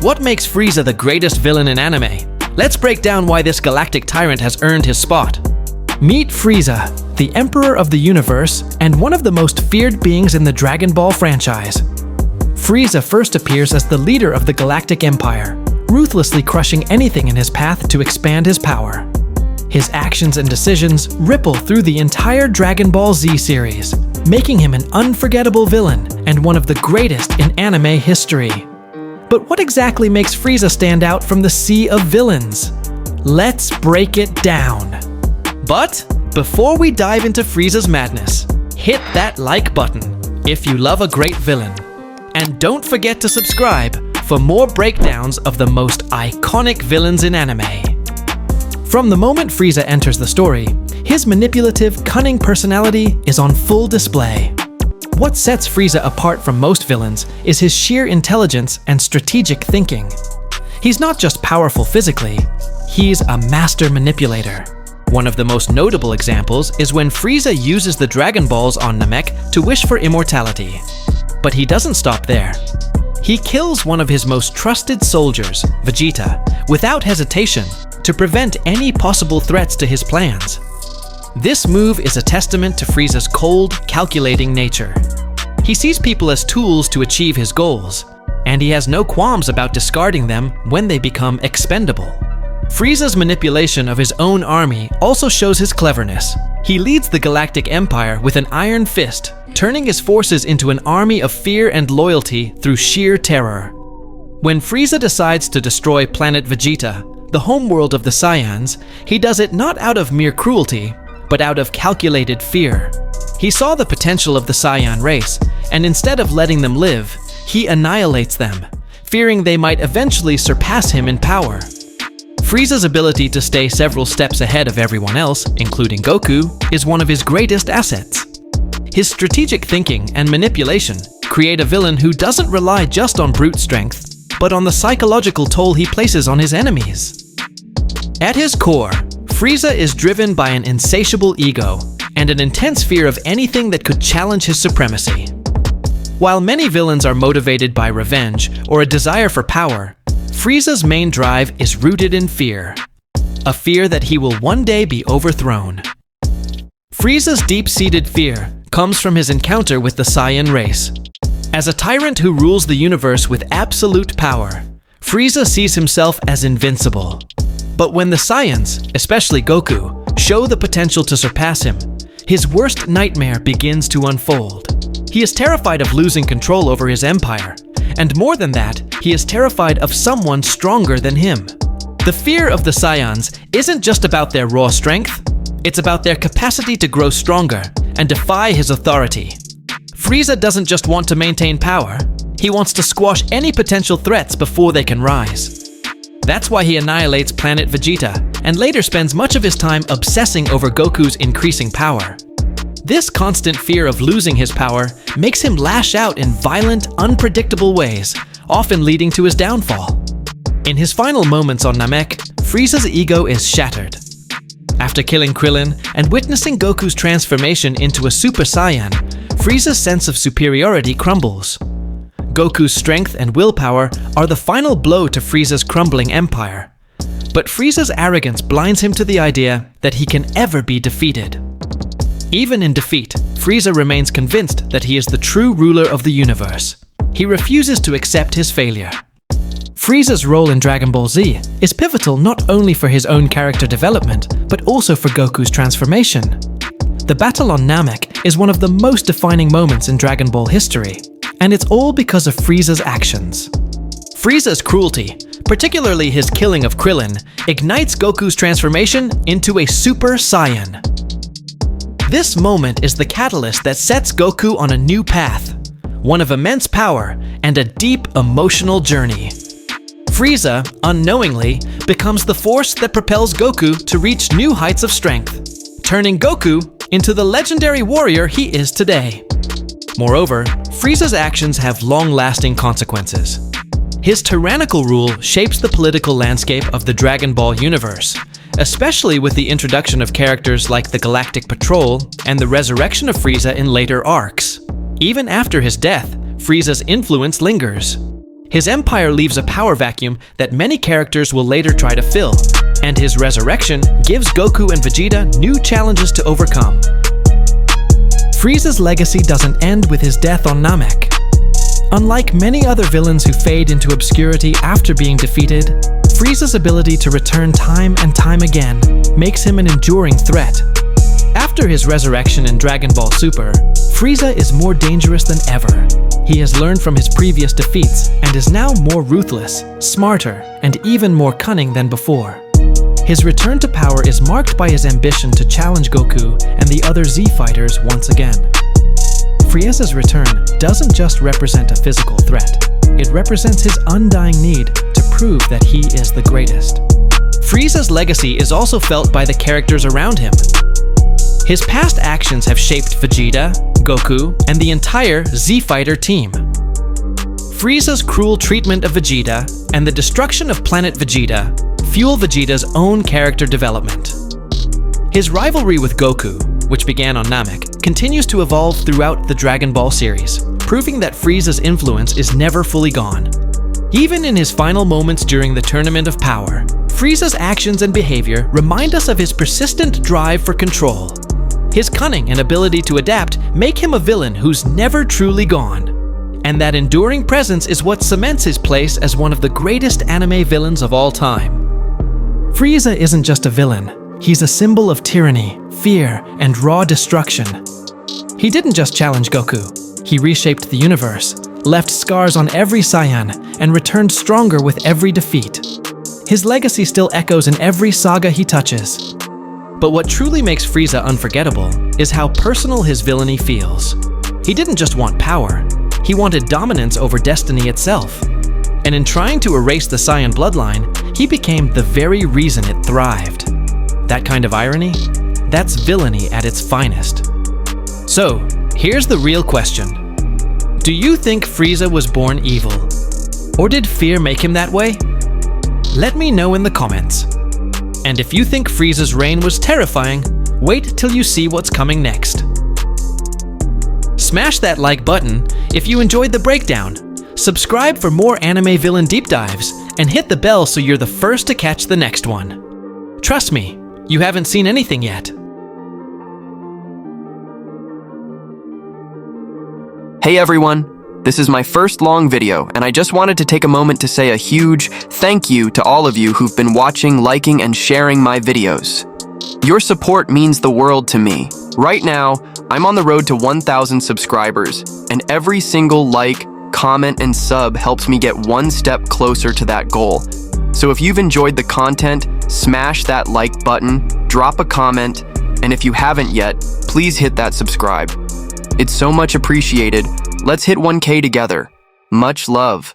What makes Frieza the greatest villain in anime? Let's break down why this galactic tyrant has earned his spot. Meet Frieza, the Emperor of the Universe and one of the most feared beings in the Dragon Ball franchise. Frieza first appears as the leader of the Galactic Empire, ruthlessly crushing anything in his path to expand his power. His actions and decisions ripple through the entire Dragon Ball Z series, making him an unforgettable villain and one of the greatest in anime history. But what exactly makes Frieza stand out from the sea of villains? Let's break it down. But before we dive into Frieza's madness, hit that like button if you love a great villain. And don't forget to subscribe for more breakdowns of the most iconic villains in anime. From the moment Frieza enters the story, his manipulative, cunning personality is on full display. What sets Frieza apart from most villains is his sheer intelligence and strategic thinking. He's not just powerful physically, he's a master manipulator. One of the most notable examples is when Frieza uses the Dragon Balls on Namek to wish for immortality. But he doesn't stop there. He kills one of his most trusted soldiers, Vegeta, without hesitation to prevent any possible threats to his plans. This move is a testament to Frieza's cold, calculating nature. He sees people as tools to achieve his goals, and he has no qualms about discarding them when they become expendable. Frieza's manipulation of his own army also shows his cleverness. He leads the Galactic Empire with an iron fist, turning his forces into an army of fear and loyalty through sheer terror. When Frieza decides to destroy Planet Vegeta, the homeworld of the Saiyans, he does it not out of mere cruelty, but out of calculated fear. He saw the potential of the Saiyan race, and instead of letting them live, he annihilates them, fearing they might eventually surpass him in power. Frieza's ability to stay several steps ahead of everyone else, including Goku, is one of his greatest assets. His strategic thinking and manipulation create a villain who doesn't rely just on brute strength, but on the psychological toll he places on his enemies. At his core, Frieza is driven by an insatiable ego and an intense fear of anything that could challenge his supremacy. While many villains are motivated by revenge or a desire for power, Frieza's main drive is rooted in fear. A fear that he will one day be overthrown. Frieza's deep-seated fear comes from his encounter with the Saiyan race. As a tyrant who rules the universe with absolute power, Frieza sees himself as invincible. But when the Saiyans, especially Goku, show the potential to surpass him, his worst nightmare begins to unfold. He is terrified of losing control over his empire, and more than that, he is terrified of someone stronger than him. The fear of the Saiyans isn't just about their raw strength, it's about their capacity to grow stronger and defy his authority. Frieza doesn't just want to maintain power, he wants to squash any potential threats before they can rise. That's why he annihilates Planet Vegeta, and later spends much of his time obsessing over Goku's increasing power. This constant fear of losing his power makes him lash out in violent, unpredictable ways, often leading to his downfall. In his final moments on Namek, Frieza's ego is shattered. After killing Krillin and witnessing Goku's transformation into a Super Saiyan, Frieza's sense of superiority crumbles. Goku's strength and willpower are the final blow to Frieza's crumbling empire. But Frieza's arrogance blinds him to the idea that he can ever be defeated. Even in defeat, Frieza remains convinced that he is the true ruler of the universe. He refuses to accept his failure. Frieza's role in Dragon Ball Z is pivotal not only for his own character development, but also for Goku's transformation. The battle on Namek is one of the most defining moments in Dragon Ball history, and it's all because of Frieza's actions. Frieza's cruelty, particularly his killing of Krillin, ignites Goku's transformation into a Super Saiyan. This moment is the catalyst that sets Goku on a new path, one of immense power and a deep emotional journey. Frieza, unknowingly, becomes the force that propels Goku to reach new heights of strength, turning Goku into the legendary warrior he is today. Moreover, Frieza's actions have long-lasting consequences. His tyrannical rule shapes the political landscape of the Dragon Ball universe, especially with the introduction of characters like the Galactic Patrol and the resurrection of Frieza in later arcs. Even after his death, Frieza's influence lingers. His empire leaves a power vacuum that many characters will later try to fill, and his resurrection gives Goku and Vegeta new challenges to overcome. Frieza's legacy doesn't end with his death on Namek. Unlike many other villains who fade into obscurity after being defeated, Frieza's ability to return time and time again makes him an enduring threat. After his resurrection in Dragon Ball Super, Frieza is more dangerous than ever. He has learned from his previous defeats and is now more ruthless, smarter, and even more cunning than before. His return to power is marked by his ambition to challenge Goku and the other Z fighters once again. Frieza's return doesn't just represent a physical threat. It represents his undying need to prove that he is the greatest. Frieza's legacy is also felt by the characters around him. His past actions have shaped Vegeta, Goku, and the entire Z-Fighter team. Frieza's cruel treatment of Vegeta and the destruction of Planet Vegeta fuel Vegeta's own character development. His rivalry with Goku, which began on Namek, continues to evolve throughout the Dragon Ball series, proving that Frieza's influence is never fully gone. Even in his final moments during the Tournament of Power, Frieza's actions and behavior remind us of his persistent drive for control. His cunning and ability to adapt make him a villain who's never truly gone. And that enduring presence is what cements his place as one of the greatest anime villains of all time. Frieza isn't just a villain. He's a symbol of tyranny, fear, and raw destruction. He didn't just challenge Goku. He reshaped the universe, left scars on every Saiyan, and returned stronger with every defeat. His legacy still echoes in every saga he touches. But what truly makes Frieza unforgettable is how personal his villainy feels. He didn't just want power, he wanted dominance over destiny itself. And in trying to erase the Saiyan bloodline, he became the very reason it thrived. That kind of irony? That's villainy at its finest. So, here's the real question. Do you think Frieza was born evil? Or did fear make him that way? Let me know in the comments. And if you think Frieza's reign was terrifying, wait till you see what's coming next. Smash that like button if you enjoyed the breakdown, subscribe for more anime villain deep dives, and hit the bell so you're the first to catch the next one. Trust me, you haven't seen anything yet. Hey everyone! This is my first long video, and I just wanted to take a moment to say a huge thank you to all of you who've been watching, liking, and sharing my videos. Your support means the world to me. Right now, I'm on the road to 1,000 subscribers, and every single like, comment, and sub helps me get one step closer to that goal. So if you've enjoyed the content, smash that like button, drop a comment, and if you haven't yet, please hit that subscribe. It's so much appreciated. Let's hit 1K together. Much love.